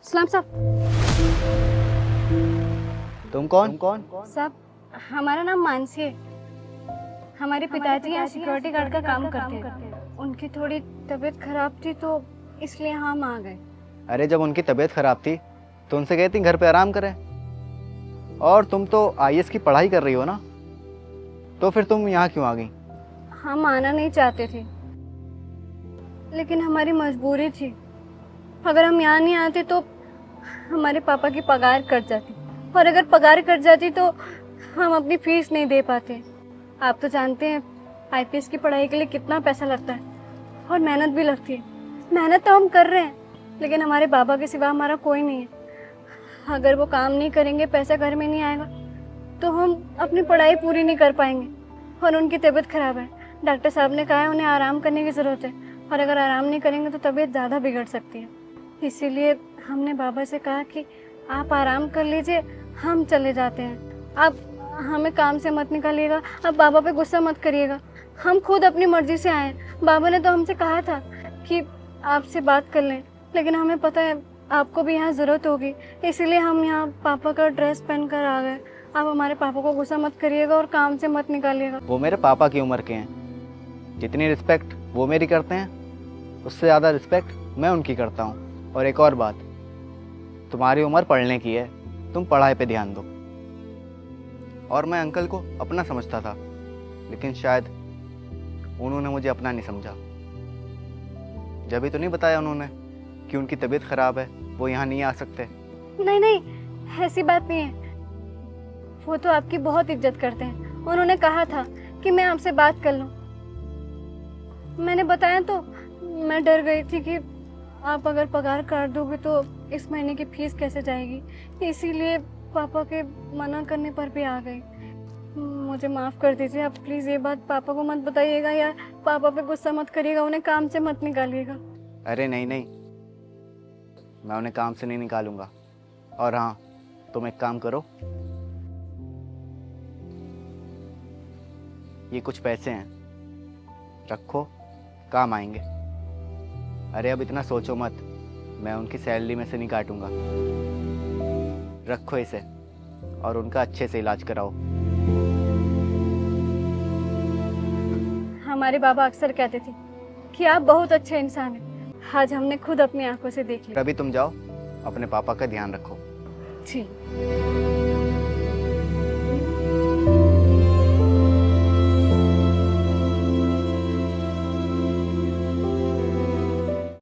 सलाम साहब। तुम कौन? साहब, हमारा नाम मानसी है। हमारे पिताजी यहाँ सिक्योरिटी गार्ड का काम करते हैं। उनकी थोड़ी तबीयत खराब थी तो इसलिए हम आ गए। अरे जब उनकी तबीयत खराब थी तो उनसे कहती घर पे आराम करें। और तुम तो आईएएस की पढ़ाई कर रही हो ना, तो फिर तुम यहाँ क्यों आ गई? हम आना नहीं चाहते थे, लेकिन हमारी मजबूरी थी। अगर हम यहाँ नहीं आते तो हमारे पापा की पगार कट जाती, और अगर पगार कट जाती तो हम अपनी फीस नहीं दे पाते। आप तो जानते हैं आईपीएस की पढ़ाई के लिए कितना पैसा लगता है, और मेहनत भी लगती है। मेहनत तो हम कर रहे हैं, लेकिन हमारे बाबा के सिवा हमारा कोई नहीं है। अगर वो काम नहीं करेंगे, पैसा घर में नहीं आएगा, तो हम अपनी पढ़ाई पूरी नहीं कर पाएंगे। और उनकी तबीयत खराब है, डॉक्टर साहब ने कहा है उन्हें आराम करने की ज़रूरत है, और अगर आराम नहीं करेंगे तो तबीयत ज़्यादा बिगड़ सकती है। इसीलिए हमने बाबा से कहा कि आप आराम कर लीजिए, हम चले जाते हैं। आप हमें काम से मत निकालिएगा, आप बाबा पे गुस्सा मत करिएगा। हम खुद अपनी मर्जी से आए। बाबा ने तो हमसे कहा था कि आपसे बात कर लें, लेकिन हमें पता है आपको भी यहाँ ज़रूरत होगी, इसीलिए हम यहाँ पापा का ड्रेस पहन कर आ गए। आप हमारे पापा को गुस्सा मत करिएगा और काम से मत निकालिएगा। वो मेरे पापा की उम्र के हैं। जितनी रिस्पेक्ट वो मेरी करते हैं, उससे ज़्यादा रिस्पेक्ट मैं उनकी करता हूँ। और एक और बात, तुम्हारी उम्र पढ़ने की है, तुम पढ़ाई पे ध्यान दो। और मैं अंकल को अपना समझता था, लेकिन शायद उन्होंने मुझे अपना नहीं समझा। जब भी तो नहीं बताया उन्होंने कि उनकी तबीयत खराब है, वो यहाँ नहीं आ सकते। नहीं नहीं, ऐसी बात नहीं है। वो तो आपकी बहुत इज्जत करते हैं। उन्होंने कहा था कि मैं आपसे बात कर लूं। मैंने बताया तो मैं डर गई थी कि आप अगर पगार काट दोगे तो इस महीने की फीस कैसे जाएगी, इसीलिए पापा के मना करने पर भी आ गई। मुझे माफ़ कर दीजिए। आप प्लीज़ ये बात पापा को मत बताइएगा, या पापा पे गुस्सा मत करिएगा, उन्हें काम से मत निकालिएगा। अरे नहीं नहीं, मैं उन्हें काम से नहीं निकालूंगा। और हाँ, तुम एक काम करो, ये कुछ पैसे हैं, रखो, काम आएंगे। अरे अब इतना सोचो मत, मैं उनकी सैलरी में से नहीं काटूंगा। रखो इसे और उनका अच्छे से इलाज कराओ। हमारे बाबा अक्सर कहते थे कि आप बहुत अच्छे इंसान हैं। आज हमने खुद अपनी आंखों से देख लिया। अभी तुम जाओ, अपने पापा का ध्यान रखो। जी।